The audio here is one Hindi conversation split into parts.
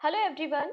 Hello everyone,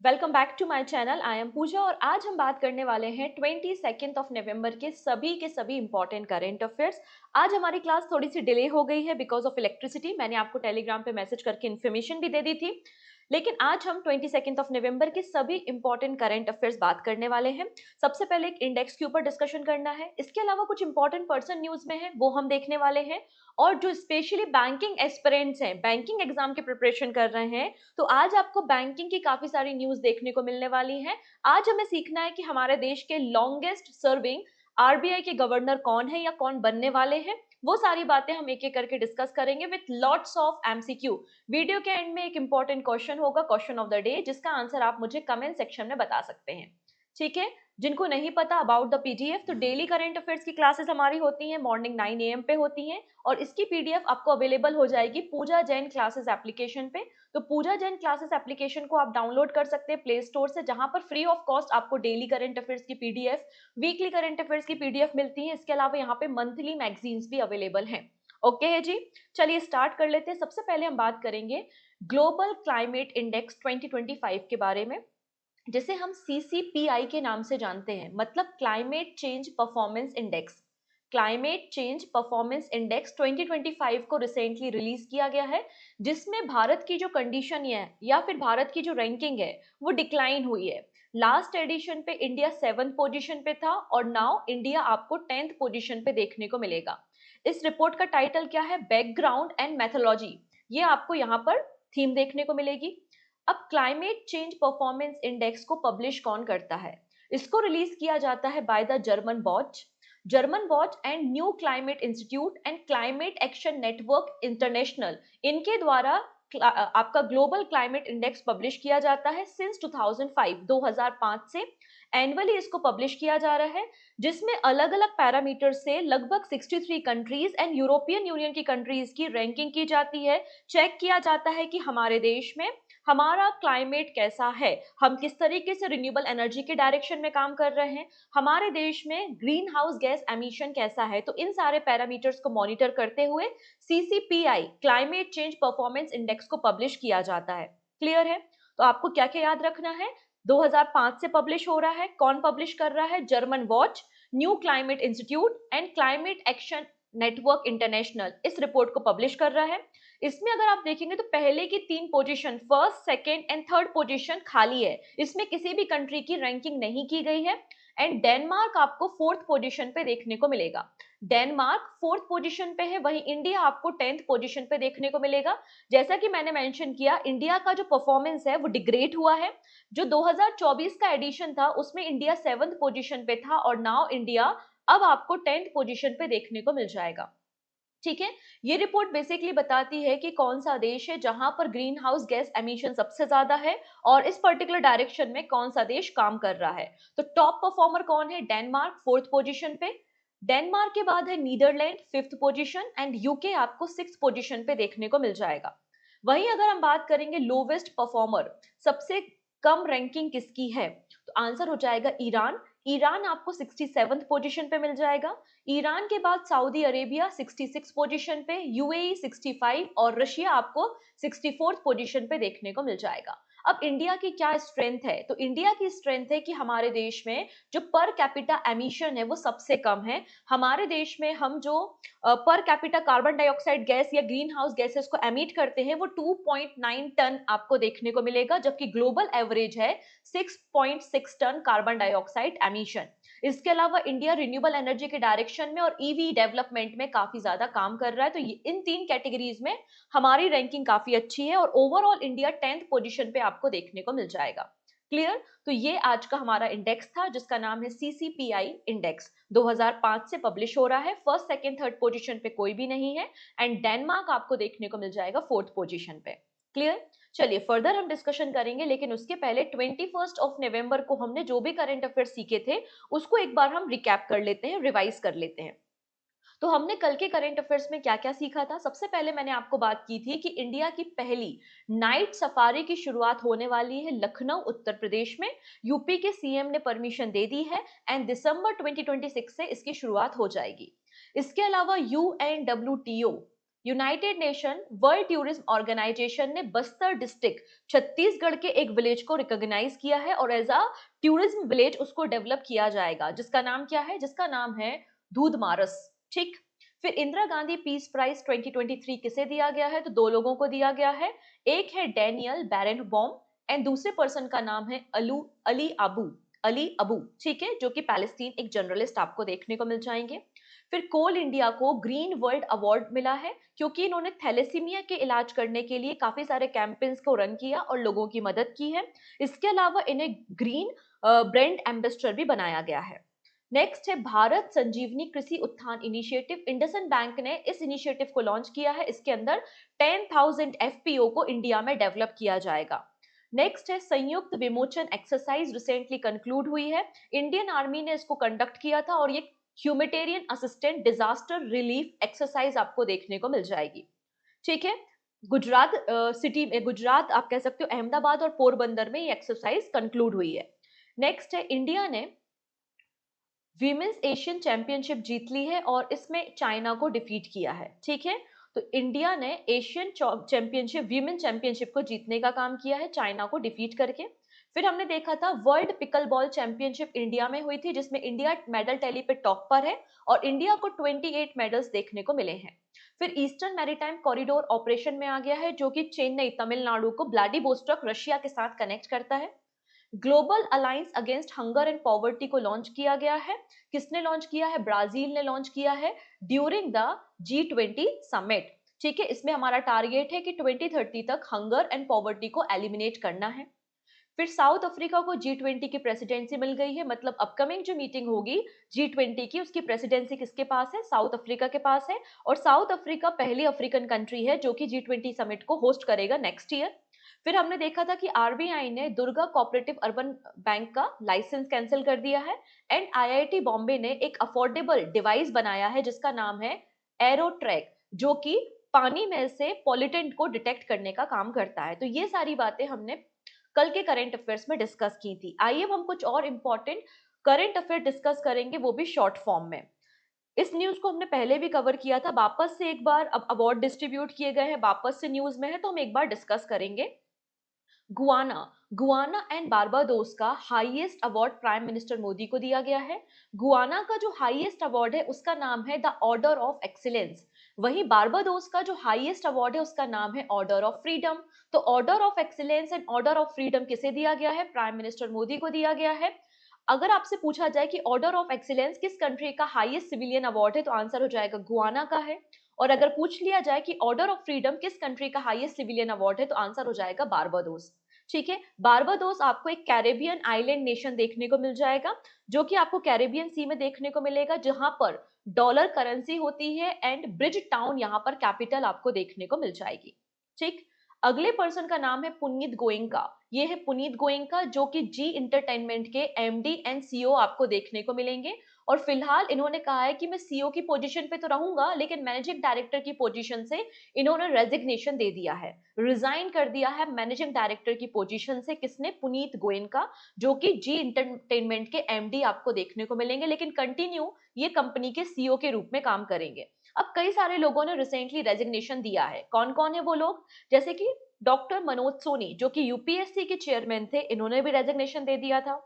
welcome back to my channel. I am Pooja और आज हम बात करने वाले हैं 22 ऑफ नवंबर के सभी इंपॉर्टेंट करेंट अफेयर्स। आज हमारी क्लास थोड़ी सी डिले हो गई है बिकॉज ऑफ इलेक्ट्रिसिटी। मैंने आपको टेलीग्राम पे मैसेज करके इन्फॉर्मेशन भी दे दी थी, लेकिन आज हम 22 ऑफ नवंबर के सभी इंपॉर्टेंट करेंट अफेयर्स बात करने वाले हैं। सबसे पहले एक इंडेक्स के ऊपर डिस्कशन करना है, इसके अलावा कुछ इंपॉर्टेंट पर्सन न्यूज में है वो हम देखने वाले हैं। और जो स्पेशली बैंकिंग एस्पिरेंट्स हैं, बैंकिंग एग्जाम की प्रिपरेशन कर रहे हैं, तो आज आपको बैंकिंग की काफी सारी न्यूज देखने को मिलने वाली है। आज हमें सीखना है कि हमारे देश के लॉन्गेस्ट सर्विंग आरबीआई के गवर्नर कौन है या कौन बनने वाले हैं। वो सारी बातें हम एक एक करके डिस्कस करेंगे with lots of MCQ. Video के एंड में एक इंपॉर्टेंट क्वेश्चन होगा, क्वेश्चन ऑफ द डे, जिसका आंसर आप मुझे कमेंट सेक्शन में बता सकते हैं। ठीक है, जिनको नहीं पता अबाउट द पीडीएफ, तो डेली करंट अफेयर्स की क्लासेस हमारी होती हैं, मॉर्निंग 9 AM पे होती हैं और इसकी पीडीएफ आपको अवेलेबल हो जाएगी पूजा जैन क्लासेस एप्लीकेशन पे। तो पूजा जैन क्लासेस एप्लीकेशन को आप डाउनलोड कर सकते हैं प्ले स्टोर से, जहां पर फ्री ऑफ कॉस्ट आपको डेली करंट अफेयर्स की पीडीएफ, वीकली करंट अफेयर्स की पीडीएफ मिलती है। इसके अलावा यहाँ पे मंथली मैगजीन्स भी अवेलेबल हैं। ओके है जी, चलिए स्टार्ट कर लेते हैं। सबसे पहले हम बात करेंगे ग्लोबल क्लाइमेट इंडेक्स 2025 के बारे में, जिसे हम सीसीपीआई के नाम से जानते हैं, मतलब climate change performance index. Climate change performance index 2025 को रिसेंटली रिलीज किया गया है, जिसमें भारत की जो कंडीशन है या फिर भारत की जो रैंकिंग है वो डिक्लाइन हुई है। लास्ट एडिशन पे इंडिया 7th पोजीशन पे था और नाउ इंडिया आपको 10th पोजीशन पे देखने को मिलेगा। इस रिपोर्ट का टाइटल क्या है? Background and methodology. ये आपको यहाँ पर थीम देखने को मिलेगी। अब क्लाइमेट चेंज परफॉर्मेंस इंडेक्स को पब्लिश कौन करता है? इसको रिलीज किया जाता है by the German watch and new climate institute and climate action network international, इनके द्वारा आपका ग्लोबल क्लाइमेट इंडेक्स पब्लिश किया जाता है सिंस 2005 से। एनुअली इसको पब्लिश किया जा रहा है, जिसमें अलग अलग पैरामीटर से लगभग 63 कंट्रीज एंड यूरोपियन यूनियन की कंट्रीज की रैंकिंग की जाती है। चेक किया जाता है कि हमारे देश में हमारा क्लाइमेट कैसा है, हम किस तरीके से रिन्यूएबल एनर्जी के डायरेक्शन में काम कर रहे हैं, हमारे देश में ग्रीन हाउस गैस एमिशन कैसा है। तो इन सारे पैरामीटर्स को मॉनिटर करते हुए सीसीपीआई क्लाइमेट चेंज परफॉर्मेंस इंडेक्स को पब्लिश किया जाता है। क्लियर है? तो आपको क्या क्या याद रखना है? 2005 से पब्लिश हो रहा है। कौन पब्लिश कर रहा है? German watch, new climate institute and climate action network international इस रिपोर्ट को पब्लिश कर रहा है। इसमें अगर आप देखेंगे तो पहले की 3 position, first, second and third position खाली है, इसमें किसी भी कंट्री की रैंकिंग नहीं की गई है। एंड डेनमार्क आपको 4th पोजीशन पे देखने को मिलेगा। डेनमार्क 4th पोजीशन पे है, वहीं इंडिया आपको 10th पोजीशन पे देखने को मिलेगा। जैसा कि मैंने मेंशन किया, इंडिया का जो परफॉर्मेंस है वो डिग्रेड हुआ है। जो 2024 का एडिशन था उसमें इंडिया 7th पोजीशन पे था और नाउ इंडिया अब आपको 10th पोजीशन पे देखने को मिल जाएगा। ठीक है, ये रिपोर्ट बेसिकली बताती है कि कौन सा देश है जहां पर ग्रीन हाउस गैस एमिशन सबसे ज्यादा है और इस पर्टिकुलर डायरेक्शन में कौन सा देश काम कर रहा है। तो टॉप परफॉर्मर कौन है? डेनमार्क 4th पोजीशन पे। डेनमार्क के बाद है Netherlands 5th position and UK आपको 6th पोजीशन पे देखने को मिल जाएगा। वहीं अगर हम बात करेंगे लोवेस्ट परफॉर्मर, सबसे कम रैंकिंग किसकी है, तो आंसर हो जाएगा ईरान। ईरान आपको 67th पोजीशन पे मिल जाएगा। ईरान के बाद सऊदी अरेबिया 66 पोजीशन पे, यूएई 65 और रशिया आपको 64th पोजीशन पे देखने को मिल जाएगा। अब इंडिया की क्या स्ट्रेंथ है? तो इंडिया की स्ट्रेंथ है कि हमारे देश में जो पर कैपिटा एमिशन है वो सबसे कम है। हमारे देश में हम जो per capita carbon dioxide gas या ग्रीन हाउस गैसेस को एमिट करते हैं वो 2.9 टन आपको देखने को मिलेगा, जबकि ग्लोबल एवरेज है 6.6 टन कार्बन डाइऑक्साइड एमिशन। इसके अलावा इंडिया रिन्यूएबल एनर्जी के डायरेक्शन में और ईवी डेवलपमेंट में काफी ज्यादा काम कर रहा है। तो इन 3 कैटेगरीज में हमारी रैंकिंग काफी अच्छी है और ओवरऑल इंडिया 10th पोजीशन पे आपको देखने को मिल जाएगा। क्लियर? तो ये आज का हमारा इंडेक्स था जिसका नाम है सीसीपीआई इंडेक्स। 2005 से पब्लिश हो रहा है। फर्स्ट, सेकंड, थर्ड पोजीशन पे कोई भी नहीं है एंड डेनमार्क आपको देखने को मिल जाएगा 4th पोजीशन पे। क्लियर? चलिए फर्दर हम डिस्कशन करेंगे, लेकिन उसके पहले 21 ऑफ नवंबर को हमने जो भी करंट अफेयर सीखे थे उसको एक बार हम रिकैप कर लेते हैं, रिवाइज कर लेते हैं। तो हमने कल के करंट अफेयर्स में क्या क्या सीखा था? सबसे पहले मैंने आपको बात की थी कि इंडिया की पहली नाइट सफारी की शुरुआत होने वाली है लखनऊ उत्तर प्रदेश में। यूपी के सीएम ने परमिशन दे दी है एंड दिसंबर 2026 से इसकी शुरुआत हो जाएगी। इसके अलावा UNWTO United Nation World Tourism Organization ने बस्तर डिस्ट्रिक्ट छत्तीसगढ़ के एक विलेज को रिकॉग्नाइज किया है और एज अ टूरिज्म विलेज उसको डेवलप किया जाएगा, जिसका नाम क्या है? जिसका नाम है दूधमारस। ठीक। फिर इंदिरा गांधी पीस प्राइज 2023 किसे दिया गया है? तो दो लोगों को दिया गया है। एक है डैनियल बैरनबॉम एंड दूसरे पर्सन का नाम है अली अबू। ठीक है, जो कि पैलेस्टीन एक जर्नलिस्ट आपको देखने को मिल जाएंगे। फिर कोल इंडिया को ग्रीन वर्ल्ड अवार्ड मिला है क्योंकि इन्होंने थैलेसीमिया के इलाज करने के लिए काफी सारे कैंपेन्स को रन किया और लोगों की मदद की है। इसके अलावा इन्हें ग्रीन ब्रांड एम्बेसडर भी बनाया गया है। नेक्स्ट है भारत संजीवनी कृषि उत्थान इनिशिएटिव। इंडसइंड बैंक ने इस इनिशिएटिव को लॉन्च किया है। इसके अंदर 10,000 एफपीओ को इंडिया में डेवलप किया जाएगा। नेक्स्ट है संयुक्त विमोचन एक्सरसाइज रिसेंटली कंक्लूड हुई है। इंडियन आर्मी ने इसको कंडक्ट किया था और ये humanitarian assistant disaster relief exercise आपको देखने को मिल जाएगी। ठीक है, गुजरात सिटी में, गुजरात आप कह सकते हो, अहमदाबाद और पोरबंदर में ये एक्सरसाइज कंक्लूड हुई है। नेक्स्ट है इंडिया ने वीमेंस एशियन चैंपियनशिप जीत ली है और इसमें चाइना को डिफीट किया है। ठीक है, तो इंडिया ने एशियन चैंपियनशिप, वीमेन चैंपियनशिप को जीतने का काम किया है चाइना को डिफीट करके। फिर हमने देखा था world pickle ball championship India में हुई थी, जिसमें इंडिया मेडल टैली पे टॉप पर है और इंडिया को 28 मेडल्स देखने को मिले हैं। फिर ईस्टर्न मैरीटाइम कॉरिडोर ऑपरेशन में आ गया है, जो कि चेन्नई तमिलनाडु को व्लादिवोस्टोक रशिया के साथ कनेक्ट करता है। Global alliance against hunger and poverty को लॉन्च किया गया है। किसने लॉन्च किया है? ब्राजील ने लॉन्च किया है ड्यूरिंग द G20 समिट। ठीक है, इसमें हमारा टारगेट है कि 2030 तक हंगर एंड पॉवर्टी को एलिमिनेट करना है। फिर साउथ अफ्रीका को G20 की प्रेसिडेंसी मिल गई है, मतलब अपकमिंग जो मीटिंग होगी G20 की, उसकी प्रेसिडेंसी किसके पास है? साउथ अफ्रीका के पास है। और साउथ अफ्रीका पहली अफ्रीकन कंट्री है जो कि G20 समिट को होस्ट करेगा नेक्स्ट ईयर। फिर हमने देखा था कि आरबीआई ने दुर्गा कोऑपरेटिव अर्बन बैंक का लाइसेंस कैंसिल कर दिया है एंड आईआईटी बॉम्बे ने एक अफोर्डेबल डिवाइस बनाया है जिसका नाम है एरोट्रैक, जो कि पानी में से पॉल्यूटेंट को डिटेक्ट करने का काम करता है। तो ये सारी बातें हमने कल के करंट अफेयर्स में डिस्कस की थी। आइए अब हम कुछ और इंपॉर्टेंट करंट अफेयर डिस्कस करेंगे, वो भी शॉर्ट फॉर्म में। इस न्यूज को हमने पहले भी कवर किया था, वापस से एक बार, अब अवार्ड डिस्ट्रीब्यूट किए गए हैं, वापस से न्यूज में है तो हम एक बार डिस्कस करेंगे। गुआना एंड बारबाडोस का highest award prime minister Modi को दिया गया है। गुआना का जो हाईएस्ट अवार्ड है उसका नाम है द ऑर्डर ऑफ एक्सीलेंस। वहीं बारबाडोस का जो हाईएस्ट अवार्ड है उसका नाम है ऑर्डर ऑफ फ्रीडम। तो order of excellence and order of freedom किसे दिया गया है? प्राइम मिनिस्टर मोदी को दिया गया है। अगर आपसे पूछा जाए कि ऑर्डर ऑफ एक्सीलेंस किस कंट्री का हाईएस्ट सिविलियन अवार्ड है, तो आंसर हो जाएगा गुआना का है। और अगर पूछ लिया जाए कि ऑर्डर ऑफ फ्रीडम किस कंट्री का हाईएस्ट सिविलियन अवार्ड है, तो आंसर हो जाएगा बारबाडोस। ठीक है, बारबाडोस आपको एक कैरेबियन आइलैंड नेशन देखने को मिल जाएगा, जो कि आपको कैरेबियन सी में देखने को मिलेगा, जहां पर डॉलर करेंसी होती है एंड ब्रिज टाउन यहां पर कैपिटल आपको देखने को मिल जाएगी। ठीक। अगले पर्सन का नाम है पुनीत गोयनका। ये है पुनीत गोयनका, जो कि जी इंटरटेनमेंट के एमडी एंड सीईओ आपको देखने को मिलेंगे। और फिलहाल इन्होंने कहा है कि मैं सीईओ की पोजीशन पे तो रहूंगा, लेकिन मैनेजिंग डायरेक्टर की पोजीशन से इन्होंने रेजिग्नेशन दे दिया है, रिजाइन कर दिया है मैनेजिंग डायरेक्टर की पोजीशन से। किसने? पुनीत गोयनका, जो कि जी इंटरटेनमेंट के एमडी आपको देखने को मिलेंगे, लेकिन कंटिन्यू ये कंपनी के सीईओ के रूप में काम करेंगे। अब कई सारे लोगों ने रिसेंटली रेजिग्नेशन दिया है। कौन कौन है वो लोग? जैसे कि डॉक्टर मनोज सोनी, जो कि यूपीएससी के चेयरमैन थे, इन्होंने भी रेजिग्नेशन दे दिया था।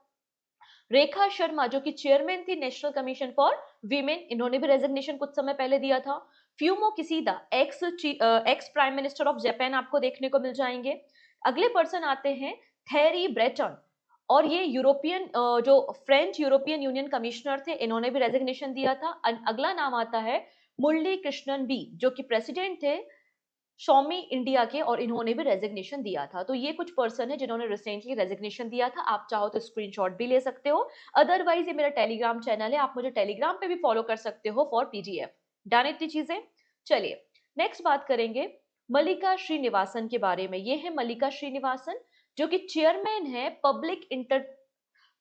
रेखा शर्मा, जो कि चेयरमैन थी नेशनल कमीशन फॉर वीमेन, इन्होंने भी रेजिग्नेशन कुछ समय पहले दिया था। Fumio Kishida, ex prime minister of Japan, आपको देखने को मिल जाएंगे। अगले पर्सन आते हैं थेरी ब्रेटन, और ये यूरोपियन, जो फ्रेंच यूरोपियन यूनियन कमिश्नर थे, इन्होंने भी रेजिग्नेशन दिया था। अगला नाम आता है मुरली कृष्णन बी, जो कि प्रेसिडेंट थे शॉमी इंडिया के, और इन्होंने भी रेजिग्नेशन दिया था। तो ये कुछ पर्सन है जिन्होंने रिसेंटली रेजिग्नेशन दिया था। आप चाहो तो स्क्रीनशॉट भी ले सकते हो, अदरवाइज ये मेरा टेलीग्राम चैनल है, आप मुझे टेलीग्राम पे भी फॉलो कर सकते हो फॉर पीडीएफ। डन इतनी चीजें। चलिए नेक्स्ट बात करेंगे मल्लिका श्रीनिवासन के बारे में। ये है मल्लिका श्रीनिवासन, जो कि चेयरमैन है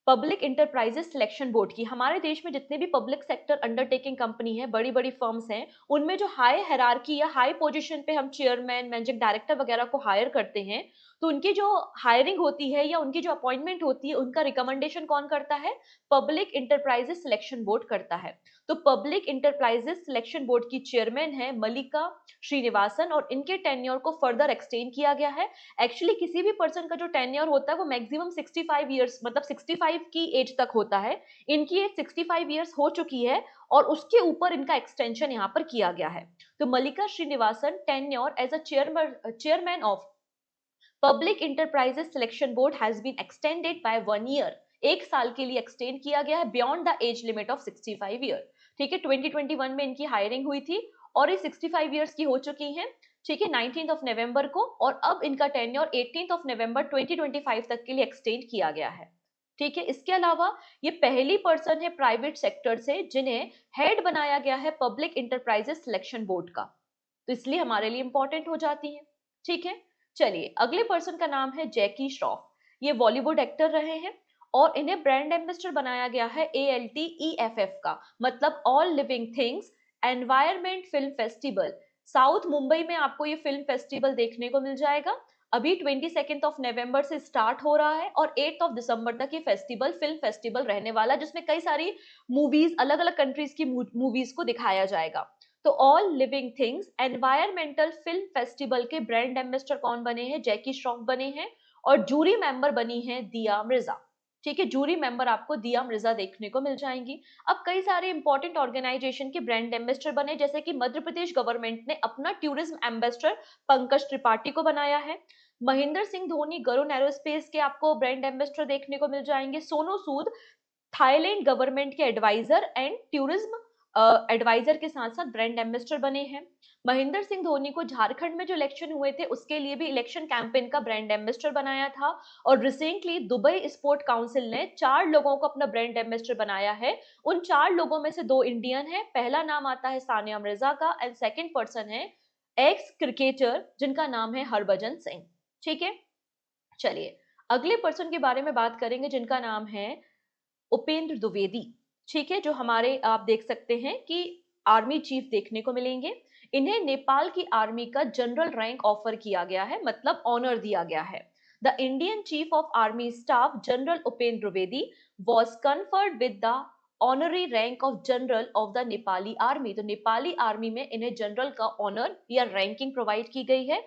पब्लिक इंटरप्राइजेस सिलेक्शन बोर्ड की। हमारे देश में जितने भी पब्लिक सेक्टर अंडरटेकिंग कंपनी है, बड़ी बड़ी फर्म्स हैं, उनमें जो हाई हायरार्की या हाई पोजीशन पे हम चेयरमैन, मैनेजिंग डायरेक्टर वगैरह को हायर करते हैं, तो उनकी जो हायरिंग होती है या उनकी जो अपॉइंटमेंट होती है, उनका रिकमेंडेशन कौन करता है? पब्लिक इंटरप्राइजेस सिलेक्शन बोर्ड करता है। तो पब्लिक इंटरप्राइजेस सिलेक्शन बोर्ड की चेयरमैन है मल्लिका श्रीनिवासन और इनके टेन्योर को फर्दर एक्सटेंड किया गया है। एक्चुअली किसी भी पर्सन का जो टेन्योर होता है वो मैक्सिमम 65 ईयर्स मतलब 65 की एज तक होता है। इनकी एज 65 ईयर्स हो चुकी है और उसके ऊपर इनका एक्सटेंशन यहाँ पर किया गया है। तो Mallika Srinivasan tenure as a chairman of public enterprises selection board has been extended by 1 year. एक साल के लिए एक्सटेंड किया गया है beyond the age limit of 65 year. ठीक है, 2021 में इनकी हायरिंग हुई थी और ये 65 ईयर्स की हो चुकी हैं। ठीक है, 19 ऑफ नवंबर को, और अब इनका टेन्योर 18 ऑफ नवंबर 2025 तक के लिए एक्सटेंड किया गया है। ठीक है, इसके अलावा ये पहली पर्सन है प्राइवेट सेक्टर से जिन्हें हेड बनाया गया है पब्लिक इंटरप्राइजेस सिलेक्शन बोर्ड का, तो इसलिए हमारे लिए इंपॉर्टेंट हो जाती है। ठीक है, चलिए अगले पर्सन का नाम है जैकी श्रॉफ। ये बॉलीवुड एक्टर रहे हैं और इन्हें ब्रांड एम्बेसडर बनाया गया है ALTEFF का, मतलब all living things environment film festival. South Mumbai में आपको ये फिल्म फेस्टिवल देखने को मिल जाएगा। अभी 22 ऑफ नवंबर से स्टार्ट हो रहा है और 8 ऑफ दिसंबर तक ये फेस्टिवल फिल्म फेस्टिवल रहने वाला है, जिसमें कई सारी मूवीज अलग अलग कंट्रीज की मूवीज को दिखाया जाएगा। तो all living things environmental film festival के ब्रांड एम्बेसडर कौन बने हैं? जैकी श्रॉफ बने हैं और जूरी मेंबर बनी है दिया मिर्जा। ठीक है, जूरी मेंबर आपको दिया मिर्जा देखने को मिल जाएंगी। अब कई सारे इंपॉर्टेंट ऑर्गेनाइजेशन के ब्रांड एम्बेसडर बने, जैसे कि मध्य प्रदेश गवर्नमेंट ने अपना टूरिज्म एम्बेसडर पंकज त्रिपाठी को बनाया है। महेंद्र सिंह धोनी गरुड़ एरोस्पेस के आपको ब्रांड एम्बेसडर देखने को मिल जाएंगे। सोनू सूद थाईलैंड गवर्नमेंट के एडवाइजर एंड टूरिज्म एडवाइजर के साथ साथ ब्रांड एम्बेसडर बने हैं। महेंद्र सिंह धोनी को झारखंड में जो इलेक्शन हुए थे उसके लिए भी इलेक्शन कैंपेन का ब्रांड एम्बेसडर बनाया था। और रिसेंटली दुबई स्पोर्ट काउंसिल ने 4 लोगों को अपना ब्रांड एम्बेसडर बनाया है। उन 4 लोगों में से 2 इंडियन है। पहला नाम आता है सानिया मिर्जा का एंड सेकंड पर्सन है एक्स क्रिकेटर जिनका नाम है हरभजन सिंह। ठीक है, चलिए अगले पर्सन के बारे में बात करेंगे जिनका नाम है उपेंद्र द्विवेदी। ठीक है, जो हमारे आप देख सकते हैं कि आर्मी चीफ देखने को मिलेंगे। इन्हें नेपाल की आर्मी का जनरल रैंक ऑफर किया गया है, मतलब ऑनर दिया गया है। The Indian chief of army staff general Upendra Dwivedi was conferred with the honorary rank of general of the Nepali army. तो नेपाली आर्मी में इन्हें जनरल का ऑनर या रैंकिंग प्रोवाइड की गई है।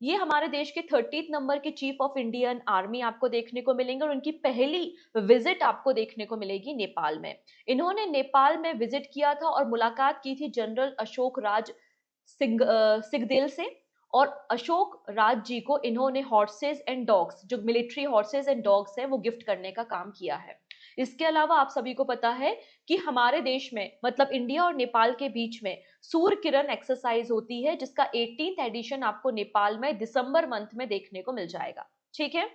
ये हमारे देश के 30 नंबर के चीफ ऑफ इंडियन आर्मी आपको देखने को मिलेंगे और उनकी पहली विजिट आपको देखने को मिलेगी नेपाल में। इन्होंने नेपाल में विजिट किया था और मुलाकात की थी जनरल अशोक राज सिंगदेल से। और अशोक राज जी को इन्होंने हॉर्सेज एंड डॉग्स, जो मिलिट्री हॉर्सेज एंड डॉग्स हैं, वो गिफ्ट करने का काम किया है। इसके अलावा आप सभी को पता है कि हमारे देश में मतलब इंडिया और नेपाल के बीच में सूर्य किरण एक्सरसाइज होती है, जिसका 18th एडिशन आपको नेपाल में दिसंबर मंथ में देखने को मिल जाएगा। ठीक है,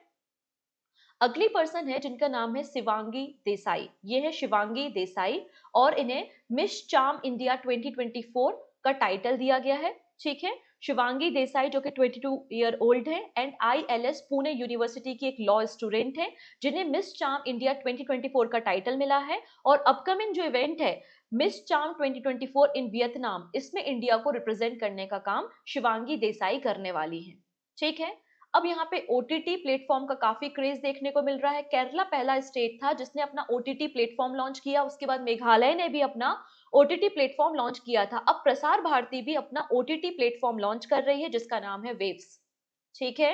अगली पर्सन है जिनका नाम है शिवांगी देसाई। ये है शिवांगी देसाई और इन्हें मिस चार्म इंडिया 2024 का टाइटल दिया गया है। ठीक है, शिवांगी देसाई जो कि 22 ईयर ओल्ड है एंड ILS पुणे यूनिवर्सिटी की एक लॉ स्टूडेंट है, जिन्हें मिस चार्म इंडिया 2024 का टाइटल मिला है। और अपकमिंग जो इवेंट है मिस चार्म 2024 इन वियतनाम, इसमें इंडिया को रिप्रेजेंट करने का काम शिवांगी देसाई करने वाली है। ठीक है, अब यहाँ पे OTT प्लेटफॉर्म का काफी क्रेज देखने को मिल रहा है। केरला पहला स्टेट था जिसने अपना OTT प्लेटफॉर्म लॉन्च किया, उसके बाद मेघालय ने भी अपना OTT प्लेटफॉर्म लॉन्च किया था। अब प्रसार भारती भी अपना OTT प्लेटफॉर्म लॉन्च कर रही है जिसका नाम है वेव्स। ठीक है,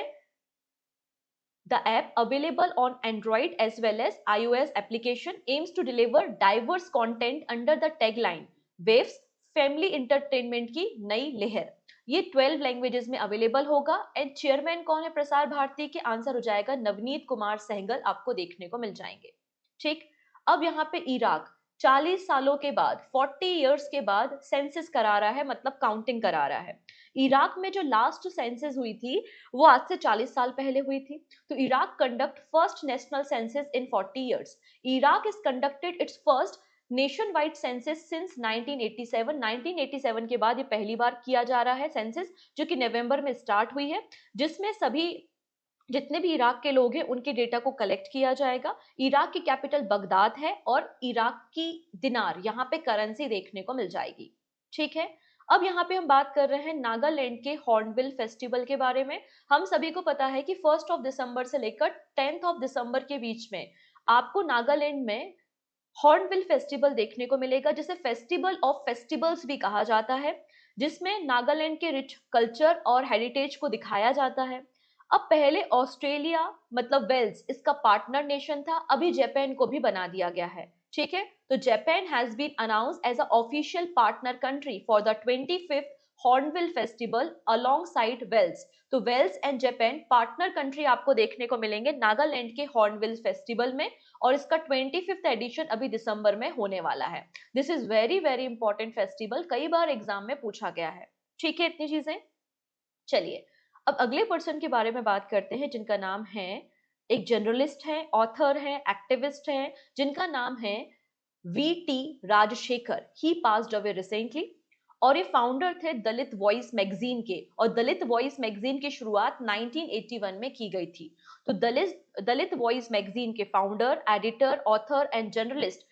the app available on Android as well as iOS application aims to deliver diverse content under the tagline waves family entertainment की नई लहर। ये 12 लैंग्वेजेस में अवेलेबल होगा एंड चेयरमैन कौन है प्रसार भारती के? आंसर हो जाएगा नवनीत कुमार सहगल, आपको देखने को मिल जाएंगे। ठीक, अब यहाँ पे इराक 40 सालों के बाद 40 इयर्स के बाद सेंसस करा रहा है, मतलब काउंटिंग करा रहा है। इराक में जो लास्ट सेंसस हुई थी वो आज से 40 साल पहले हुई थी। तो Iraq conduct first national census in 40 years. Iraq is conducted it's first nation wide census since 1987। 1987 के बाद ये पहली बार किया जा रहा है सेंसस, जो कि नवंबर में स्टार्ट हुई है, जिसमें सभी जितने भी इराक के लोग हैं उनके डेटा को कलेक्ट किया जाएगा। इराक की कैपिटल बगदाद है और इराक की दिनार यहाँ पे करेंसी देखने को मिल जाएगी। ठीक है, अब यहाँ पे हम बात कर रहे हैं नागालैंड के हॉर्नबिल फेस्टिवल के बारे में। हम सभी को पता है कि 1 दिसंबर से लेकर 10 दिसंबर के बीच में आपको नागालैंड में हॉर्नबिल फेस्टिवल देखने को मिलेगा, जिसे फेस्टिवल ऑफ फेस्टिवल्स भी कहा जाता है, जिसमें नागालैंड के रिच कल्चर और हेरिटेज को दिखाया जाता है। अब पहले ऑस्ट्रेलिया मतलब वेल्स इसका पार्टनर नेशन था, अभी जापान को भी बना दिया गया है। ठीक है, तो Japan has been announced as a official partner country for the 25th Hornbill festival alongside Wales. तो Wales and Japan partner country आपको देखने को मिलेंगे नागालैंड के हॉर्नबिल फेस्टिवल में, और इसका 25th एडिशन अभी दिसंबर में होने वाला है। This is very very important festival, कई बार एग्जाम में पूछा गया है। ठीक है, इतनी चीजें। चलिए, अब अगले पर्सन के बारे में बात करते हैं, जिनका नाम है, एक जर्नलिस्ट है, ऑथर है, एक्टिविस्ट है, जिनका नाम है वी.टी. राजशेखर। ही पास्ड अवे रिसेंटली, और ये फाउंडर थे दलित वॉइस मैगजीन के, और दलित वॉइस मैगजीन की शुरुआत 1981 में की गई थी। तो दलित वॉइस मैगजीन के founder, editor, author and journalist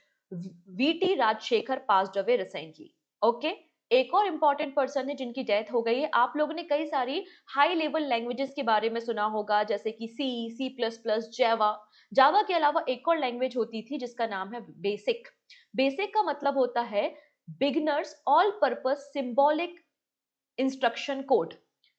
V T. Rajshekhar passed away recently. Okay, एक और इंपॉर्टेंट पर्सन है जिनकी डेथ हो गई है। आप लोगों ने कई सारी हाई लेवल लैंग्वेजेस के बारे में सुना होगा, जैसे कि सी प्लस प्लस, जावा। जावा के अलावा एक और लैंग्वेज होती थी जिसका नाम है बेसिक। बेसिक का मतलब होता है beginners all purpose symbolic instruction code.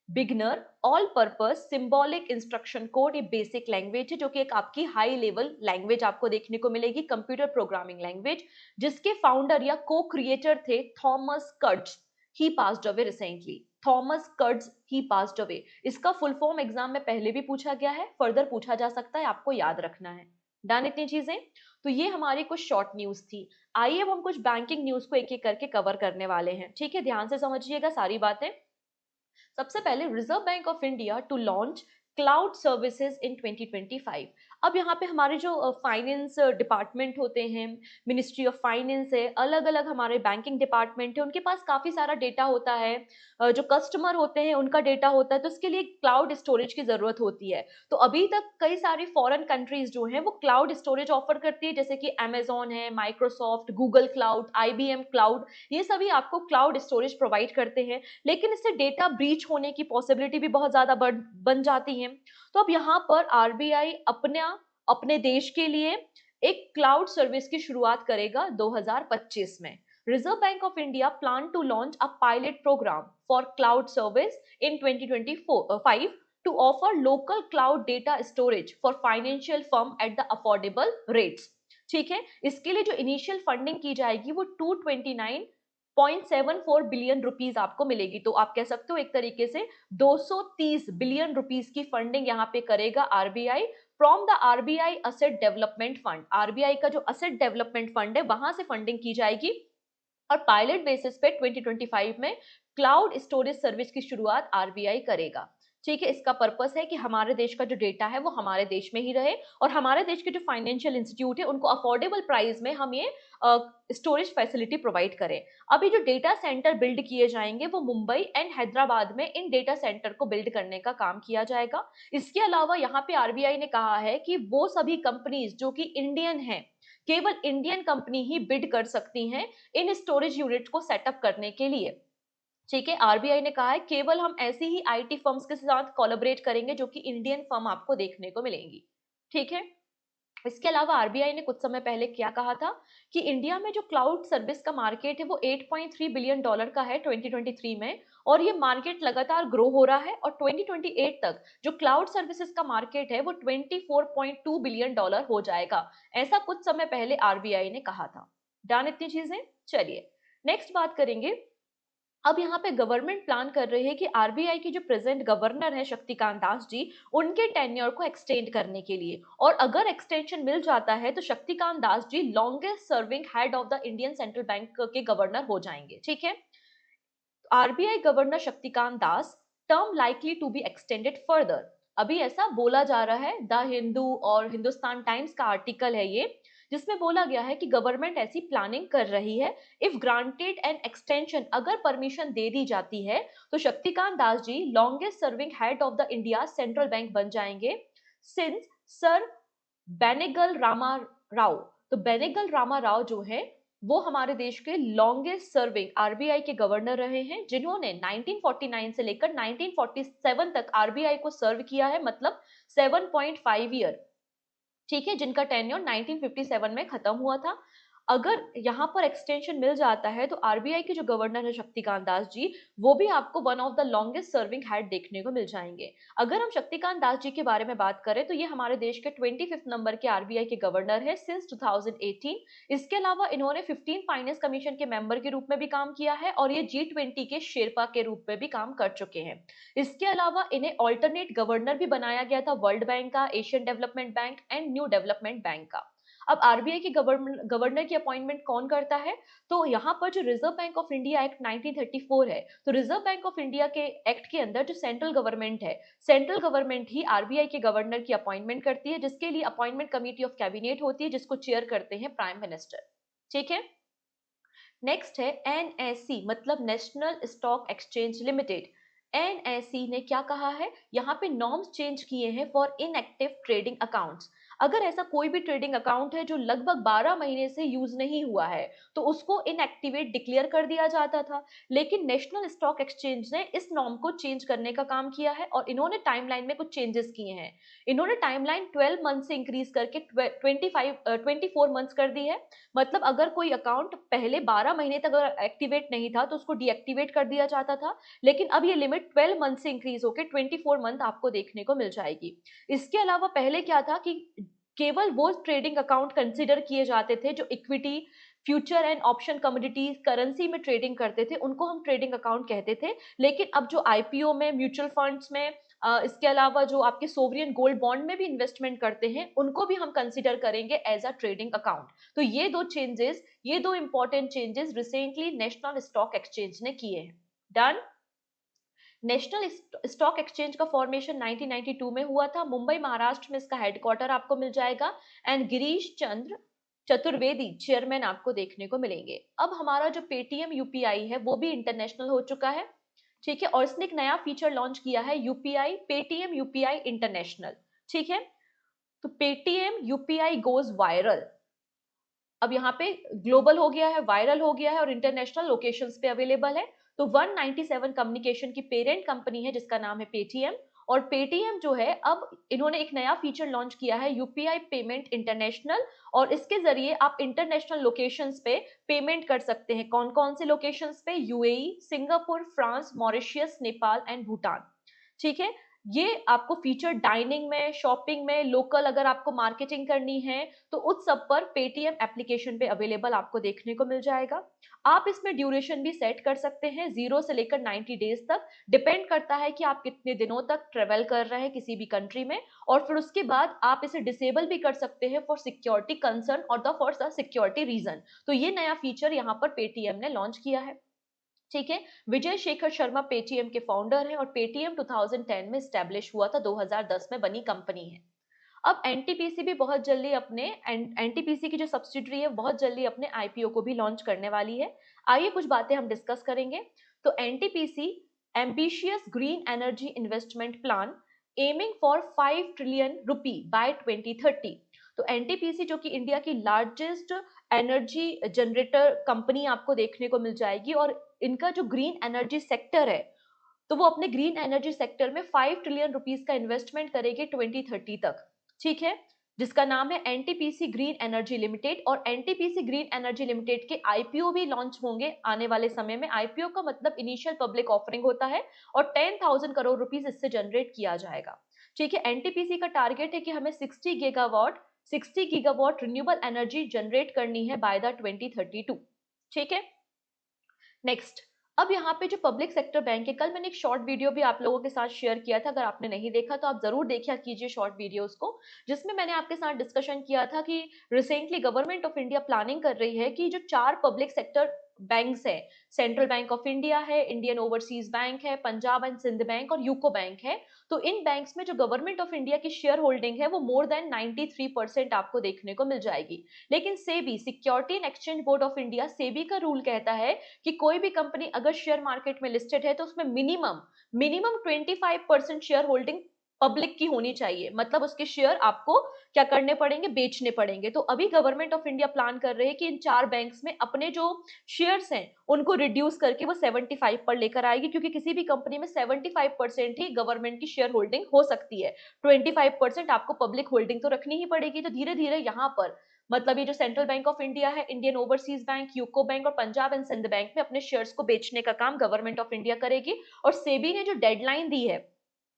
Beginner all purpose symbolic instruction code ये बेसिक लैंग्वेज है, जो कि एक आपकी हाई लेवल लैंग्वेज आपको देखने को मिलेगी, कंप्यूटर प्रोग्रामिंग लैंग्वेज, जिसके फाउंडर या को क्रिएटर थे थॉमस कर्ट्ज। ही पास्ड अवे रिसेंटली। थॉमस कर्ट्ज ही पास्ड अवे। इसका फुल फॉर्म एग्जाम में पहले भी पूछा गया है, फर्दर पूछा जा सकता है, आपको याद रखना है। डन इतनी चीजें। तो ये हमारी कुछ शॉर्ट न्यूज थी। आइए अब हम कुछ बैंकिंग न्यूज को एक एक करके कवर करने वाले हैं। ठीक है, ध्यान से समझिएगा सारी बातें। सबसे पहले, reserve bank of India to launch cloud services in 2025। अब यहाँ पे हमारे जो फाइनेंस डिपार्टमेंट होते हैं, मिनिस्ट्री ऑफ फाइनेंस है, अलग अलग हमारे बैंकिंग डिपार्टमेंट है, उनके पास काफी सारा डेटा होता है, जो कस्टमर होते हैं उनका डेटा होता है, तो उसके लिए क्लाउड स्टोरेज की जरूरत होती है। तो अभी तक कई सारी फॉरेन कंट्रीज जो हैं वो क्लाउड स्टोरेज ऑफर करती है, जैसे कि अमेजोन है, Microsoft, Google cloud, IBM cloud, ये सभी आपको क्लाउड स्टोरेज प्रोवाइड करते हैं। लेकिन इससे डेटा ब्रीच होने की पॉसिबिलिटी भी बहुत ज्यादा बन जाती है। तो अब यहाँ पर आरबीआई अपने देश के लिए एक क्लाउड सर्विस की शुरुआत करेगा 2025 में। Reserve bank of India plan to launch a pilot program for cloud service in 2025 to offer local cloud data storage for financial firm at the affordable rates। ठीक है, इसके लिए जो इनिशियल फंडिंग की जाएगी वो 229.74 बिलियन रुपीस आपको मिलेगी। तो आप कह सकते हो एक तरीके से 230 बिलियन रुपीस की फंडिंग यहाँ पे करेगा RBI from the RBI asset development fund. RBI का जो असेट डेवलपमेंट फंड है वहां से फंडिंग की जाएगी, और पायलट बेसिस पे 2025 में क्लाउड स्टोरेज सर्विस की शुरुआत आरबीआई करेगा। ठीक है, इसका पर्पस है कि हमारे देश का जो डेटा है वो हमारे देश में ही रहे, और हमारे देश के जो फाइनेंशियल इंस्टीट्यूट है उनको अफोर्डेबल प्राइस में हम ये स्टोरेज फैसिलिटी प्रोवाइड करें। अभी जो डेटा सेंटर बिल्ड किए जाएंगे वो मुंबई एंड हैदराबाद में इन डेटा सेंटर को बिल्ड करने का काम किया जाएगा। इसके अलावा यहाँ पे आरबीआई ने कहा है कि वो सभी कंपनीज जो कि इंडियन हैं, केवल इंडियन कंपनी ही बिड कर सकती हैं इन स्टोरेज यूनिट को सेटअप करने के लिए। ठीक है, आरबीआई ने कहा है केवल हम ऐसी ही आईटी फर्म्स के साथ कोलैबोरेट करेंगे जो कि इंडियन फर्म आपको देखने को मिलेंगी। ठीक है, इसके अलावा आरबीआई ने कुछ समय पहले क्या कहा था कि इंडिया में जो क्लाउड सर्विस का मार्केट है वो 8.3 बिलियन डॉलर का है 2023 में, और ये मार्केट लगातार ग्रो हो रहा है, और 2028 तक जो क्लाउड सर्विसेज का मार्केट है वो 24.2 बिलियन डॉलर हो जाएगा। ऐसा कुछ समय पहले आरबीआई ने कहा था। डन इतनी चीजें। चलिए, नेक्स्ट बात करेंगे। अब यहाँ पे गवर्नमेंट प्लान कर रही है कि आरबीआई की जो प्रेजेंट गवर्नर है शक्तिकांत दास जी, उनके टेन्योर को एक्सटेंड करने के लिए, और अगर एक्सटेंशन मिल जाता है तो Shaktikanta Das ji longest serving head of the Indian central bank के गवर्नर हो जाएंगे। ठीक है, RBI governor Shaktikanta Das term likely to be extended further. अभी ऐसा बोला जा रहा है, द हिंदू और हिंदुस्तान टाइम्स का आर्टिकल है ये, जिसमें बोला गया है कि गवर्नमेंट ऐसी प्लानिंग कर रही है। इफ ग्रांटेड एन एक्सटेंशन, अगर परमिशन दे दी जाती है तो Shaktikanta Das ji longest serving head of the India central bank बन जाएंगे सिंस सर बेनेगल रामा राव। तो बेनेगल रामा राव जो है वो हमारे देश के लॉन्गेस्ट सर्विंग आरबीआई के गवर्नर रहे हैं, जिन्होंने 1949 से लेकर 1947 तक आरबीआई को सर्व किया है, मतलब 7.5 ईयर। ठीक है, जिनका टेन्योर 1957 में खत्म हुआ था। अगर यहाँ पर एक्सटेंशन मिल जाता है तो आरबीआई के जो गवर्नर है शक्तिकांत दास जी, वो भी आपको one of the longest serving head देखने को मिल जाएंगे। अगर हम शक्तिकांत दास जी के बारे में बात करें तो ये हमारे देश के 25th नंबर के आरबीआई के गवर्नर है सिंस 2018। इसके अलावा इन्होंने 15 फाइनेंस कमीशन के मेंबर के रूप में भी काम किया है और ये G20 के शेरपा के रूप में भी काम कर चुके हैं। इसके अलावा इन्हें ऑल्टरनेट गवर्नर भी बनाया गया था वर्ल्ड बैंक का, Asian development bank and new development bank का। अब आरबीआई के गवर्नर की अपॉइंटमेंट कौन करता है? तो यहाँ पर जो reserve bank of India act 1934 है, तो रिजर्व बैंक ऑफ इंडिया के एक्ट के अंदर जो सेंट्रल गवर्नमेंट है, सेंट्रल गवर्नमेंट ही आरबीआई के गवर्नर की अपॉइंटमेंट करती है, जिसके लिए अपॉइंटमेंट कमेटी ऑफ कैबिनेट होती है, जिसको चेयर करते हैं प्राइम मिनिस्टर। ठीक है। नेक्स्ट है एनएससी, मतलब national stock exchange limited. NSC ने क्या कहा है? यहाँ पे नॉर्म्स चेंज किए हैं फॉर इनएक्टिव ट्रेडिंग अकाउंट्स। अगर ऐसा कोई भी ट्रेडिंग अकाउंट है जो लगभग 12 महीने से यूज नहीं हुआ है तो उसको इनएक्टिवेट डिक्लेयर कर दिया जाता था। लेकिन नेशनल स्टॉक एक्सचेंज ने इस नॉर्म को चेंज करने का काम किया है और इन्होंने टाइमलाइन में कुछ चेंजेस किए हैं। इन्होंने टाइमलाइन 12 मंथ से इंक्रीज करके 24 मंथ्स कर दी है। मतलब अगर कोई अकाउंट पहले 12 महीने तक अगर एक्टिवेट नहीं था तो उसको डीएक्टिवेट कर दिया जाता था, लेकिन अब ये लिमिट 12 मंथ से इंक्रीज होकर 24 मंथ आपको देखने को मिल जाएगी। इसके अलावा पहले क्या था कि केवल वो ट्रेडिंग अकाउंट कंसिडर किए जाते थे जो equity, future and option commodities, currency में ट्रेडिंग करते थे, उनको हम ट्रेडिंग अकाउंट कहते थे। लेकिन अब जो आईपीओ में, म्यूचुअल फंड्स में, इसके अलावा जो आपके सोवरियन गोल्ड बॉन्ड में भी इन्वेस्टमेंट करते हैं, उनको भी हम कंसिडर करेंगे एज अ ट्रेडिंग अकाउंट। तो ये दो important changes recently national stock exchange ने किए हैं। डन। नेशनल स्टॉक एक्सचेंज का फॉर्मेशन 1992 में हुआ था। मुंबई महाराष्ट्र में इसका हेडक्वार्टर आपको मिल जाएगा एंड गिरीश चंद्र चतुर्वेदी चेयरमैन आपको देखने को मिलेंगे। अब हमारा जो पेटीएम यूपीआई है वो भी इंटरनेशनल हो चुका है। ठीक है। और इसने एक नया फीचर लॉन्च किया है, यूपीआई, पेटीएम यूपीआई इंटरनेशनल। ठीक है। तो पेटीएम यूपीआई गोज वायरल। अब यहाँ पे ग्लोबल हो गया है, वायरल हो गया है और इंटरनेशनल लोकेशंस पे अवेलेबल है। तो 197 कम्युनिकेशन की पेरेंट कंपनी है जिसका नाम है पेटीएम। और पेटीएम जो है, अब इन्होंने एक नया फीचर लॉन्च किया है, यूपीआई पेमेंट इंटरनेशनल। और इसके जरिए आप इंटरनेशनल लोकेशंस पे पेमेंट कर सकते हैं। कौन कौन से लोकेशंस पे? UAE, Singapore, France, Mauritius, Nepal and Bhutan. ठीक है। ये आपको फीचर डाइनिंग में, शॉपिंग में, लोकल अगर आपको मार्केटिंग करनी है तो उस सब पर पेटीएम एप्लीकेशन पे अवेलेबल आपको देखने को मिल जाएगा। आप इसमें ड्यूरेशन भी सेट कर सकते हैं, 0 से लेकर 90 डेज तक। डिपेंड करता है कि आप कितने दिनों तक ट्रेवल कर रहे हैं किसी भी कंट्री में। और फिर उसके बाद आप इसे डिसेबल भी कर सकते हैं फॉर सिक्योरिटी कंसर्न और फॉर द सिक्योरिटी रीजन। तो ये नया फीचर यहाँ पर पेटीएम ने लॉन्च किया है। ठीक है। विजय शेखर शर्मा पेटीएम के फाउंडर हैं और पेटीएम 2010 में स्टैब्लिश हुआ था, 2010 में बनी कंपनी है। अब एनटीपीसी भी बहुत जल्दी अपने एनटीपीसी की जो सब्सिडरी है बहुत जल्दी अपने आईपीओ को भी लॉन्च करने वाली है। आइए कुछ बातें हम डिस्कस करेंगे। तो NTPC ambitious green energy investment plan aiming for 5 trillion rupee by 2030। तो एनटीपीसी जो कि इंडिया की लार्जेस्ट एनर्जी जनरेटर कंपनी आपको देखने को मिल जाएगी और इनका जो ग्रीन एनर्जी सेक्टर है तो वो अपने ग्रीन एनर्जी सेक्टर में 5 ट्रिलियन रुपीस का इन्वेस्टमेंट करेगी 2030 तक। ठीक है। जिसका नाम है एनटीपीसी ग्रीन एनर्जी लिमिटेड। और एनटीपीसी ग्रीन एनर्जी लिमिटेड के आईपीओ भी लॉन्च होंगे आने वाले समय में। आईपीओ का मतलब इनिशियल पब्लिक ऑफरिंग होता है और 10,000 करोड़ रुपीस इससे जनरेट किया जाएगा। ठीक है। एनटीपीसी का टारगेट है कि हमें 60 गीगावाट रिन्यूएबल एनर्जी जनरेट करनी है बाय द 2032। ठीक है। नेक्स्ट, अब यहाँ पे जो पब्लिक सेक्टर बैंक है, कल मैंने एक शॉर्ट वीडियो भी आप लोगों के साथ शेयर किया था। अगर आपने नहीं देखा तो आप जरूर देखा कीजिए शॉर्ट वीडियोस को, जिसमें मैंने आपके साथ डिस्कशन किया था कि recently government of India planning कर रही है कि जो 4 पब्लिक सेक्टर बैंक्स है, सेंट्रल बैंक ऑफ इंडिया है, इंडियन ओवरसीज बैंक है, पंजाब एंड सिंध बैंक और यूको बैंक है। तो इन बैंक्स में जो गवर्नमेंट ऑफ इंडिया की शेयर होल्डिंग है वो मोर देन 93% आपको देखने को मिल जाएगी। लेकिन SEBI, security and exchange board of India, SEBI का रूल कहता है कि कोई भी कंपनी अगर शेयर मार्केट में लिस्टेड है तो उसमें मिनिमम 25% शेयर होल्डिंग पब्लिक की होनी चाहिए। मतलब उसके शेयर आपको क्या करने पड़ेंगे? बेचने पड़ेंगे। तो अभी गवर्नमेंट ऑफ इंडिया प्लान कर रहे हैं कि इन 4 बैंक्स में अपने जो शेयर्स हैं उनको रिड्यूस करके वो 75 पर लेकर आएगी, क्योंकि किसी भी कंपनी में 75% ही गवर्नमेंट की शेयर होल्डिंग हो सकती है। 25% आपको पब्लिक होल्डिंग तो रखनी ही पड़ेगी। तो धीरे धीरे यहाँ पर मतलब ये जो सेंट्रल बैंक ऑफ इंडिया है, Indian overseas bank, UCO bank और पंजाब एंड सिंध बैंक में अपने शेयर्स को बेचने का काम गवर्नमेंट ऑफ इंडिया करेगी। और सेबी ने जो डेडलाइन दी है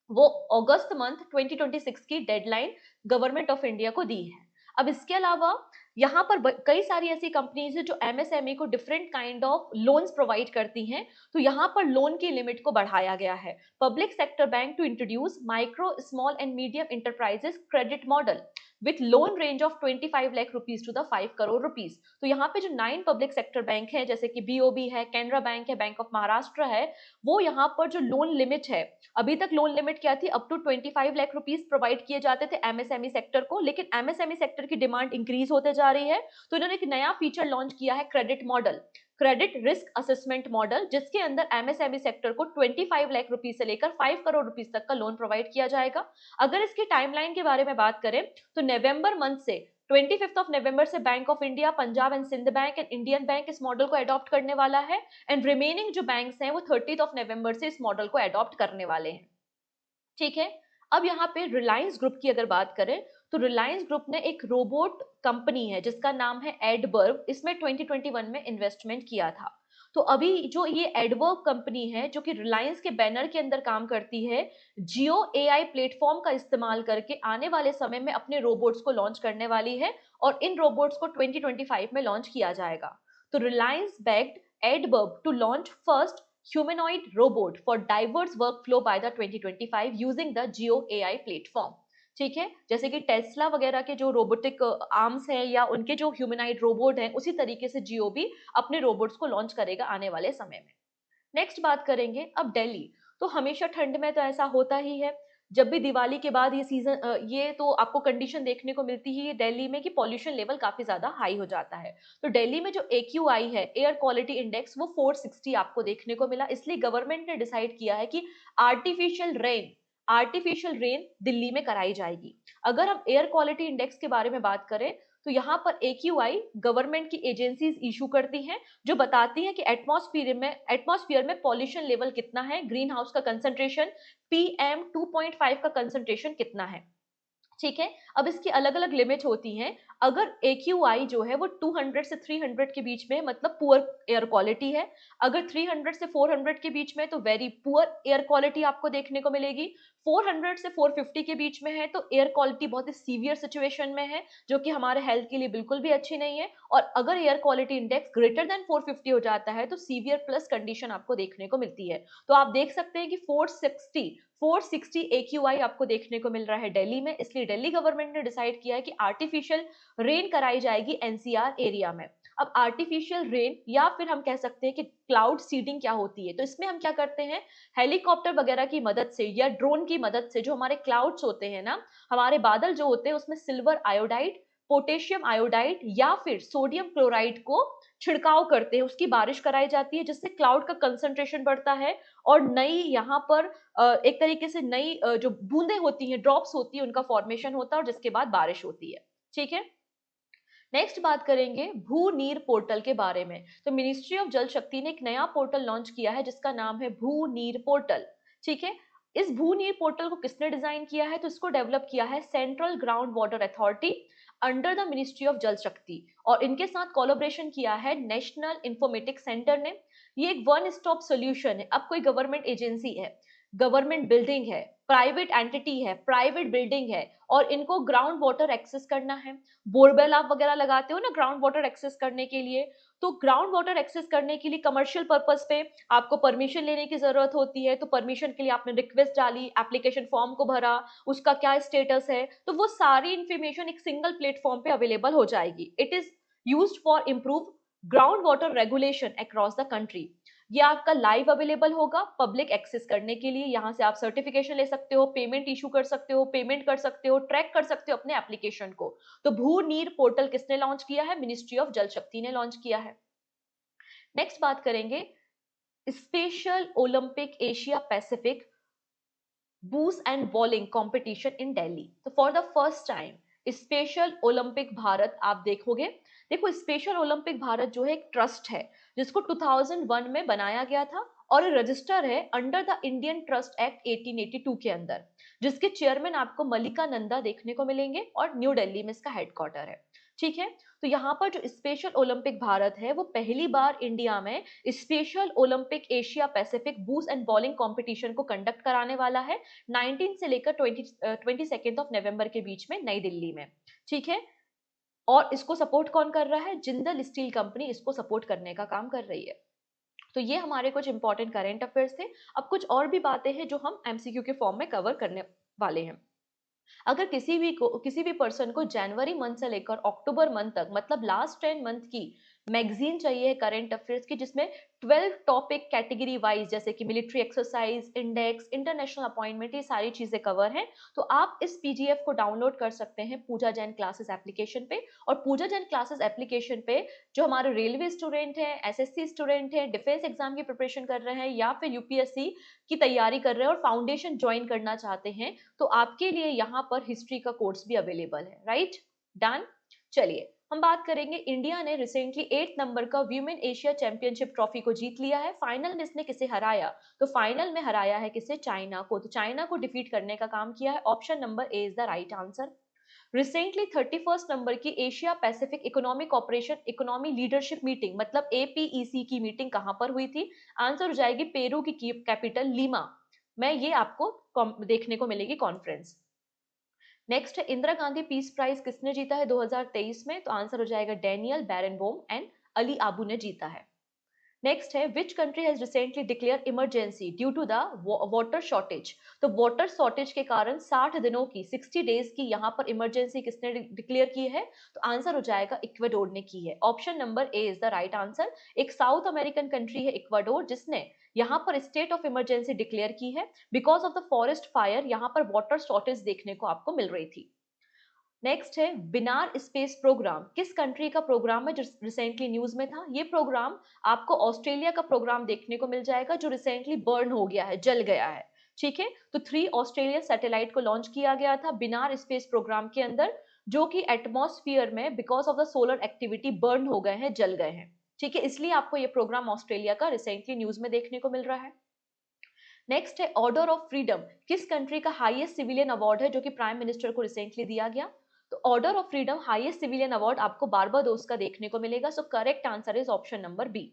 वो अगस्त मंथ 2026 की डेडलाइन गवर्नमेंट ऑफ इंडिया को दी है। अब इसके अलावा यहाँ पर कई सारी ऐसी कंपनीज है जो एमएसएमई को different kind of loans provide करती हैं, तो यहाँ पर लोन की लिमिट को बढ़ाया गया है। Public sector bank to introduce micro small and medium enterprises credit model with loan range of 25 lakh rupees to the 5 crore rupees. तो यहाँ पे जो 9 पब्लिक सेक्टर बैंक है, जैसे कि बीओबी है, कैनरा बैंक है, बैंक ऑफ महाराष्ट्र है, वो यहाँ पर जो लोन लिमिट है, अभी तक लोन लिमिट क्या थी, up to 25 lakh rupees provide किए जाते थे एमएसएमई सेक्टर को, लेकिन एमएसएमई सेक्टर की डिमांड इंक्रीज होते जा रही है, तो इन्होंने एक नया फीचर लॉन्च किया है, credit model, credit risk assessment model, जिसके अंदर एमएसएमई सेक्टर को 25 लाख रुपीस से लेकर 5 करोड़ रुपीस तक का लोन प्रोवाइड किया जाएगा। अगर इसकी टाइमलाइन के बारे में बात करें तो नवंबर मंथ से 25 ऑफ नवंबर से bank of India, Punjab and Sind bank and Indian bank इस मॉडल को अडॉप्ट करने वाला है, एंड रिमेनिंग जो बैंक्स हैं वो 30 ऑफ नवंबर से इस मॉडल को अडॉप्ट करने वाले हैं। ठीक है, अब यहाँ पे रिलायंस ग्रुप की अगर बात करें तो रिलायंस ग्रुप ने एक रोबोट कंपनी है जिसका नाम है एडवर्ब, इसमें 2021 में इन्वेस्टमेंट किया था। तो अभी जो ये एडवर्ब कंपनी है जो कि रिलायंस के बैनर के अंदर काम करती है, जियो एआई प्लेटफॉर्म का इस्तेमाल करके आने वाले समय में अपने रोबोट्स को लॉन्च करने वाली है, और इन रोबोट्स को 2025 में लॉन्च किया जाएगा। तो Reliance backed Addverb to launch first humanoid robot for diverse workflow by the 2025 using the Geo AI platform। ठीक है, जैसे कि टेस्ला वगैरह के जो रोबोटिक आर्म्स हैं या उनके जो ह्यूमनाइड रोबोट हैं, उसी तरीके से जियो भी अपने रोबोट्स को लॉन्च करेगा आने वाले समय में। नेक्स्ट बात करेंगे अब दिल्ली। तो हमेशा ठंड में तो ऐसा होता ही है, जब भी दिवाली के बाद ये सीजन ये तो आपको कंडीशन देखने को मिलती ही है दिल्ली में कि पॉल्यूशन लेवल काफी ज्यादा हाई हो जाता है। तो दिल्ली में जो AQI है, एयर क्वालिटी इंडेक्स, वो 460 आपको देखने को मिला। इसलिए गवर्नमेंट ने डिसाइड किया है कि आर्टिफिशियल रेन दिल्ली में कराई जाएगी। अगर हम एयर क्वालिटी इंडेक्स के बारे में बात करें तो यहाँ पर AQI गवर्नमेंट की एजेंसीज इशू करती हैं, जो बताती हैं कि एटमॉस्फेयर में पॉल्यूशन लेवल कितना है, ग्रीन हाउस का कंसंट्रेशन, PM2.5 का कंसंट्रेशन कितना है। ठीक है, अब इसकी अलग अलग लिमिट होती हैं। अगर AQI जो है वो 200 से 300 के बीच में, मतलब पुअर एयर क्वालिटी है। अगर 300 से 400 के बीच में तो वेरी पुअर एयर क्वालिटी आपको देखने को मिलेगी। 400 से 450 के बीच में है तो एयर क्वालिटी बहुत ही सीवियर सिचुएशन में है, जो कि हमारे हेल्थ के लिए बिल्कुल भी अच्छी नहीं है। और अगर air quality index greater than 450 हो जाता है तो सीवियर प्लस कंडीशन आपको देखने को मिलती है। तो आप देख सकते हैं कि 460 AQI आपको देखने को मिल रहा है दिल्ली में। इसलिए दिल्ली गवर्नमेंट ने डिसाइड किया है कि आर्टिफिशियल रेन कराई जाएगी NCR एरिया में। अब आर्टिफिशियल रेन या फिर हम कह सकते हैं कि क्लाउड सीडिंग क्या होती है, तो इसमें हम क्या करते हैं, हेलीकॉप्टर वगैरह की मदद से या ड्रोन की मदद से जो हमारे क्लाउड्स होते हैं ना, हमारे बादल जो होते हैं, उसमें सिल्वर आयोडाइड, पोटेशियम आयोडाइड या फिर सोडियम क्लोराइड को छिड़काव करते हैं, उसकी बारिश कराई जाती है, जिससे क्लाउड का कंसंट्रेशन बढ़ता है और नई यहाँ पर एक तरीके से नई जो बूंदें होती हैं, ड्रॉप्स होती है, उनका फॉर्मेशन होता है और जिसके बाद बारिश होती है। ठीक है, नेक्स्ट बात करेंगे भू नीर पोर्टल के बारे में। तो मिनिस्ट्री ऑफ जल शक्ति ने एक नया पोर्टल लॉन्च किया है जिसका नाम है भू नीर पोर्टल। ठीक है, इस भू नीर पोर्टल को किसने डिजाइन किया है, तो इसको डेवलप किया है central ground water authority under the ministry of जल शक्ति, और इनके साथ कोलैबोरेशन किया है नेशनल इंफॉर्मेटिक्स सेंटर ने। ये एक वन स्टॉप सोल्यूशन है। अब कोई गवर्नमेंट एजेंसी है, गवर्नमेंट बिल्डिंग है, प्राइवेट एंटिटी है, प्राइवेट बिल्डिंग है, और इनको ग्राउंड वाटर एक्सेस करना है, बोरवेल आप वगैरह लगाते हो ना ग्राउंड वाटर एक्सेस करने के लिए, तो ग्राउंड वाटर एक्सेस करने के लिए कमर्शियल पर्पस पे आपको परमिशन लेने की जरूरत होती है। तो परमिशन के लिए आपने रिक्वेस्ट डाली, एप्लीकेशन फॉर्म को भरा, उसका क्या स्टेटस है, तो वो सारी इंफॉर्मेशन एक सिंगल प्लेटफॉर्म पे अवेलेबल हो जाएगी। It is used for improve ground water regulation across the country. ये आपका लाइव अवेलेबल होगा पब्लिक एक्सेस करने के लिए। यहाँ से आप सर्टिफिकेशन ले सकते हो, पेमेंट इशू कर सकते हो, पेमेंट कर सकते हो, ट्रैक कर सकते हो अपने एप्लीकेशन को। तो भू नीर पोर्टल किसने लॉन्च किया है, मिनिस्ट्री ऑफ जल शक्ति ने लॉन्च किया है। नेक्स्ट बात करेंगे special Olympic Asia Pacific bocce and bowling competition in Delhi. तो for the first time special Olympic Bharat आप देखोगे। देखो, स्पेशल ओलंपिक भारत जो है एक ट्रस्ट है जिसको 2001 में बनाया गया था, और रजिस्टर है under the Indian trust act 1882 के अंदर, जिसके चेयरमैन आपको मल्लिका नंदा देखने को मिलेंगे और न्यू दिल्ली में इसका हेडक्वार्टर है। ठीक है। तो यहाँ पर जो स्पेशल ओलंपिक भारत है वो पहली बार इंडिया में special Olympic Asia Pacific bocce and bowling competition को कंडक्ट कराने वाला है 19 से लेकर 22 ऑफ नवंबर के बीच में नई दिल्ली में। ठीक है। और इसको सपोर्ट कौन कर रहा है? जिंदल स्टील कंपनी इसको सपोर्ट करने का काम कर रही है। तो ये हमारे कुछ इंपॉर्टेंट करंट अफेयर्स थे। अब कुछ और भी बातें हैं जो हम एमसीक्यू के फॉर्म में कवर करने वाले हैं। अगर किसी भी पर्सन को जनवरी मंथ से लेकर अक्टूबर मंथ तक मतलब लास्ट 10 मंथ की मैगजीन चाहिए करंट अफेयर्स की, जिसमें 12 टॉपिक कैटेगरी वाइज जैसे कि military exercise, index, international appointment, ये सारी चीजें कवर हैं, तो आप इस पीडीएफ को डाउनलोड कर सकते हैं पूजा जैन क्लासेस एप्लीकेशन पे। और पूजा जैन क्लासेस एप्लीकेशन पे जो हमारे रेलवे स्टूडेंट हैं, एसएससी स्टूडेंट हैं, डिफेंस एग्जाम की प्रिपरेशन कर रहे हैं या फिर यूपीएससी की तैयारी कर रहे हैं और फाउंडेशन ज्वाइन करना चाहते हैं, तो आपके लिए यहाँ पर हिस्ट्री का कोर्स भी अवेलेबल है। Right, done. चलिए हम बात करेंगे, इंडिया ने रिसेंटली 8 नंबर का वीमेन एशिया चैंपियनशिप ट्रॉफी को जीत लिया है। फाइनल में इसने किसे हराया? तो फाइनल में हराया है किसे? चाइना को। तो चाइना को डिफीट करने का काम किया है। Option number A is the right answer. Recently 31 number की Asia Pacific economic operation economy leadership meeting मतलब एपीईसी की मीटिंग कहां पर हुई थी? आंसर हो जाएगी पेरू की कैपिटल लीमा में, ये आपको देखने को मिलेगी कॉन्फ्रेंस। नेक्स्ट है, इंदिरा गांधी पीस प्राइज किसने जीता है 2023 में? तो आंसर हो जाएगा Daniel Barenboim and Ali Abu ने जीता है। नेक्स्ट है, which country has recently declare emergency due to the water shortage? तो वाटर शॉर्टेज के कारण 60 दिनों की 60 डेज की यहाँ पर इमरजेंसी किसने डिक्लेयर की है? तो आंसर हो जाएगा इक्वाडोर ने की है। Option number A is the right answer. एक साउथ अमेरिकन कंट्री है इक्वाडोर जिसने यहाँ पर स्टेट ऑफ इमरजेंसी डिक्लेयर की है because of the forest fire. यहाँ पर वाटर शॉर्टेज देखने को आपको मिल रही थी। नेक्स्ट है, बिनार स्पेस प्रोग्राम किस कंट्री का प्रोग्राम है जो रिसेंटली न्यूज में था? ये प्रोग्राम आपको ऑस्ट्रेलिया का प्रोग्राम देखने को मिल जाएगा जो रिसेंटली बर्न हो गया है, जल गया है। ठीक है। तो 3 ऑस्ट्रेलियन सैटेलाइट को लॉन्च किया गया था बिनार स्पेस प्रोग्राम के अंदर, जो कि एटमॉस्फेयर में because of the solar activity burn हो गए हैं, जल गए हैं। ठीक है, इसलिए आपको ये प्रोग्राम ऑस्ट्रेलिया का रिसेंटली न्यूज में देखने को मिल रहा है। नेक्स्ट है, ऑर्डर ऑफ फ्रीडम किस कंट्री का हाईएस्ट सिविलियन अवार्ड है जो कि प्राइम मिनिस्टर को रिसेंटली दिया गया? तो order of freedom highest civilian award आपको बारबाडोस का देखने को मिलेगा। So correct answer is option number B.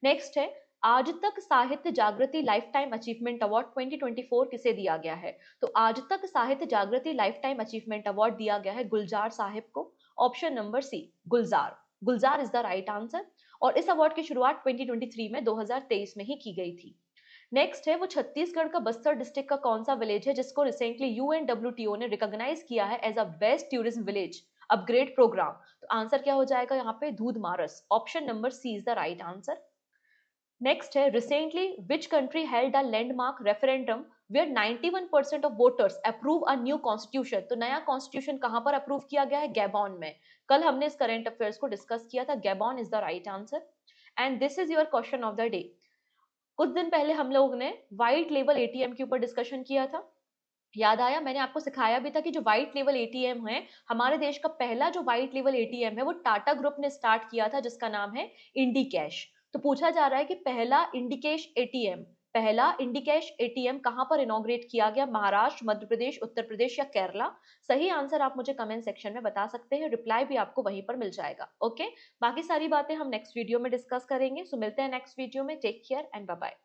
Next है, आज तक साहित्य जागृति लाइफ टाइम अचीवमेंट अवार्ड 2024 किसे दिया गया है? तो आज तक साहित्य जागृति लाइफ टाइम अचीवमेंट अवार्ड दिया गया है गुलजार साहिब को। Option number C, Gulzar. Gulzar is the right answer. और इस अवार्ड की शुरुआत 2023 में 2023 में ही की गई थी। नेक्स्ट है, वो छत्तीसगढ़ का बस्तर डिस्ट्रिक्ट का कौन सा विलेज है जिसको रिसेंटली यूएनडब्ल्यूटीओ ने रिकॉग्नाइज किया है as a best tourism village upgrade programme? तो आंसर क्या हो जाएगा यहाँ पे? दूध मारस। Option number C is the right answer. Next है, recently which country held a landmark referendum where 91% of voters approve a new constitution? तो नया कॉन्स्टिट्यूशन कहां पर अप्रूव किया गया है? गैबॉन में। कल हमने इस करंट अफेयर्स को डिस्कस किया था। Gabon is the right answer. And this is your question of the day. कुछ दिन पहले हम लोग ने व्हाइट लेवल एटीएम के ऊपर डिस्कशन किया था। याद आया? मैंने आपको सिखाया भी था कि जो व्हाइट लेवल एटीएम है, हमारे देश का पहला जो व्हाइट लेवल एटीएम है वो टाटा ग्रुप ने स्टार्ट किया था जिसका नाम है इंडी कैश। तो पूछा जा रहा है कि पहला इंडी कैश एटीएम कहां पर इनॉग्रेट किया गया? महाराष्ट्र, मध्य प्रदेश, उत्तर प्रदेश या केरला? सही आंसर आप मुझे कमेंट सेक्शन में बता सकते हैं। रिप्लाई भी आपको वहीं पर मिल जाएगा। ओके, बाकी सारी बातें हम नेक्स्ट वीडियो में डिस्कस करेंगे। सो मिलते हैं नेक्स्ट वीडियो में। Take care and bye bye.